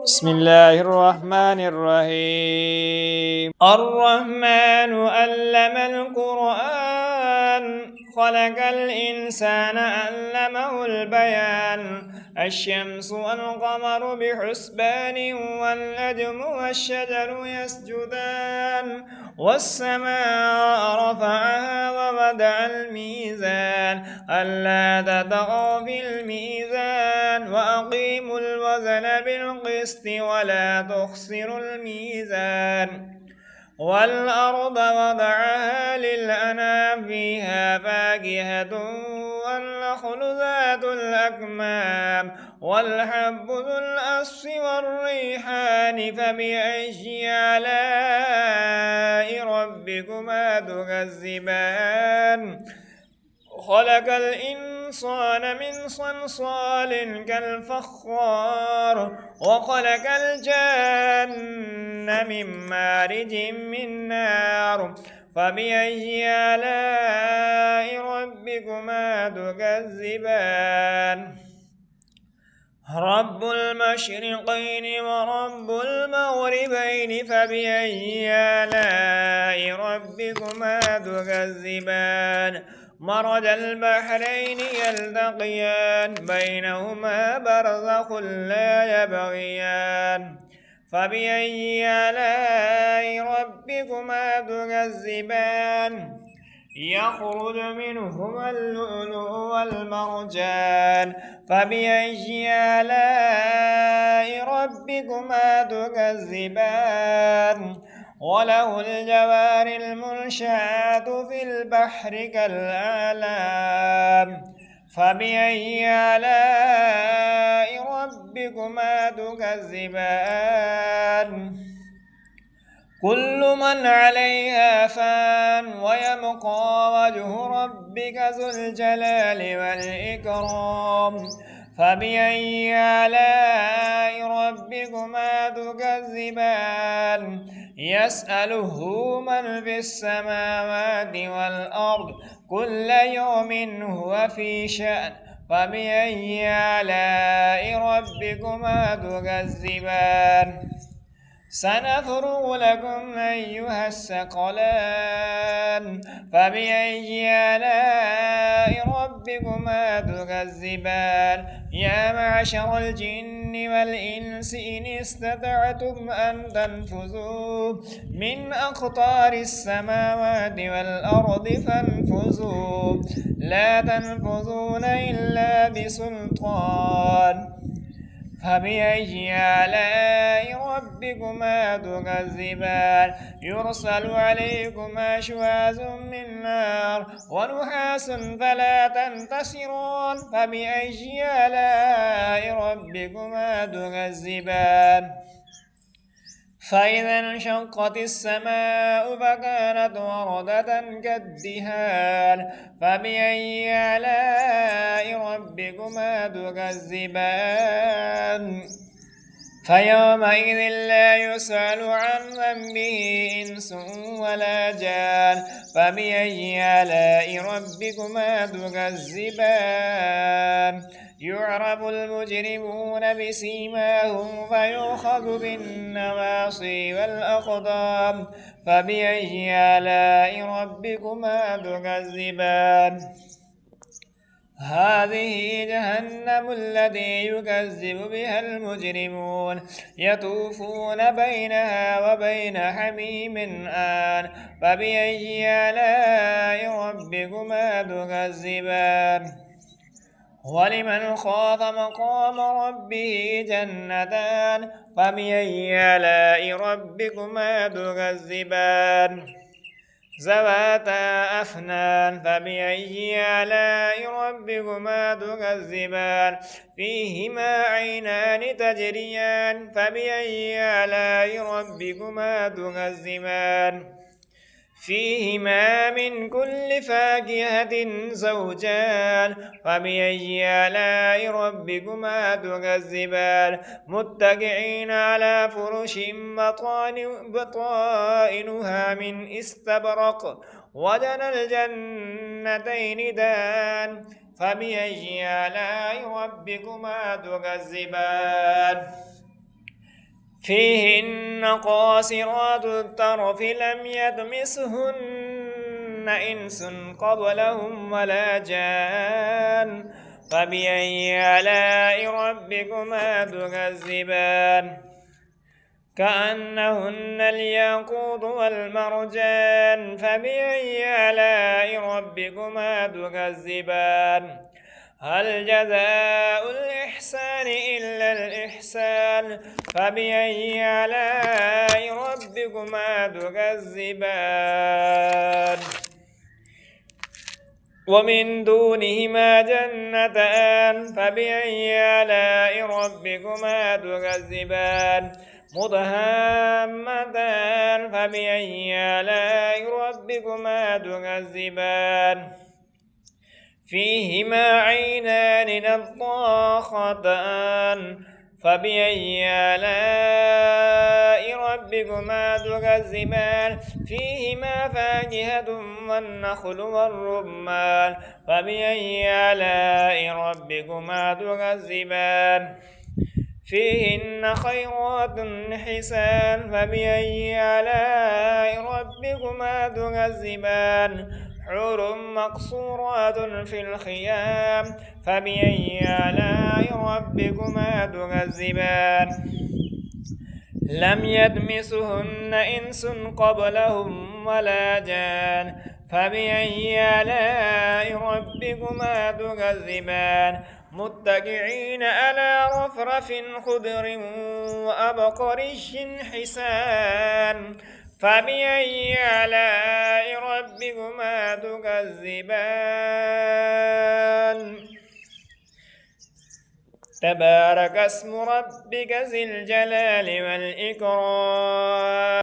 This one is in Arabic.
بسم الله الرحمن الرحيم الرحمن علم القرآن خلق الإنسان علمه البيان الشمس والقمر بحسبان والنجم والشجر يسجدان والسماء رفعها ووضع الميزان ألا تطغوا في الميزان وأقيموا الوزن بالقسط ولا تخسروا الميزان والأرض وضعها للأنام فيها فاكهة والنخل ذات الأكمام والحب ذو الأصف والريحان فبأي آلاء ربكما تكذبان خلق الإنسان من صلصال كالفخار وخلق الجن من مارج من نار فبأي آلاء ربكما تكذبان رب المشرقين ورب المغربين فبأي آلاء ربكما تكذبان مرج البحرين يلتقيان بينهما برزخ لا يبغيان فبأي آلاء ربكما تكذبان يخرج منهما اللؤلؤ والمرجان فبأي آلاء ربكما تكذبان وله الجوار المنشآت في البحر كالأعلام فبأي آلاء ربكما تكذبان كل من عليها فان ويبقى وجه ربك ذو الجلال والإكرام فبأي آلاء ربكما تكذبان يسأله من في السماوات والأرض كل يوم هو في شأن فبأي آلاء ربكما تكذبان سنفرغ لكم أيها الثقلان فبأي آلاء ربكما تكذبان يا معشر الجن والإنس إن استطعتم أن تنفذوا من أقطار السماوات والأرض فانفذوا لا تنفذون إلا بسلطان فبأي آلاء ربكما تكذبان يرسل عليكما شواظ من نار ونحاس فلا تنتصرون فبأي آلاء ربكما تكذبان فإذا انشقت السماء فكانت وردة كالدهان فبأي آلاء ربكما تكذبان فيومئذ لا يسأل عن ذنبه إنس ولا جان فبأي آلاء ربكما تكذبان يعرف المجرمون بسيماهم فيؤخذ بالنواصي والأقدام فبأي آلاء ربكما تكذبان هذه جهنم التي يكذب بها المجرمون يطوفون بينها وبين حميم آن فبأي آلاء ربكما تكذبان ولمن خاف مقام ربه جنتان فبأي آلاء ربكما تكذبان ذواتا أفنان فبأي آلاء ربكما تكذبان فيهما عينان تجريان فبأي آلاء ربكما تكذبان فيهما من كل فاكهة زوجان فبأي آلاء ربكما تكذبان متكئين على فرش بطائنها من استبرق وجنى الجنتين دان فبأي آلاء ربكما تكذبان فيهن قاصرات الطرف لم يطمسهن إنس قبلهم ولا جان فبأي آلاء ربكما تكذبان كأنهن الياقوت والمرجان فبأي آلاء ربكما تكذبان هل جزاء الإحسان إلا الإحسان فبأي آلاء ربكما تكذبان ومن دونهما جنتان فبأي آلاء ربكما تكذبان مدهامتان فبأي آلاء ربكما تكذبان فيهما عينان نضاختان فبأي آلاء ربكما تكذبان فيهما فاكهة والنخل والرمان فبأي آلاء ربكما تكذبان فيهن خيرات حسان فبأي آلاء ربكما تكذبان حور مقصورات في الخيام فبأي آلاء ربكما تكذبان لم يدمسهن إنس قبلهم ولا جان فبأي آلاء ربكما تكذبان متكئين على رفرف خضر وأبقرش حسان فبأي آلاء ربكما تكذبان تبارك اسم ربك ذي الجلال والإكرام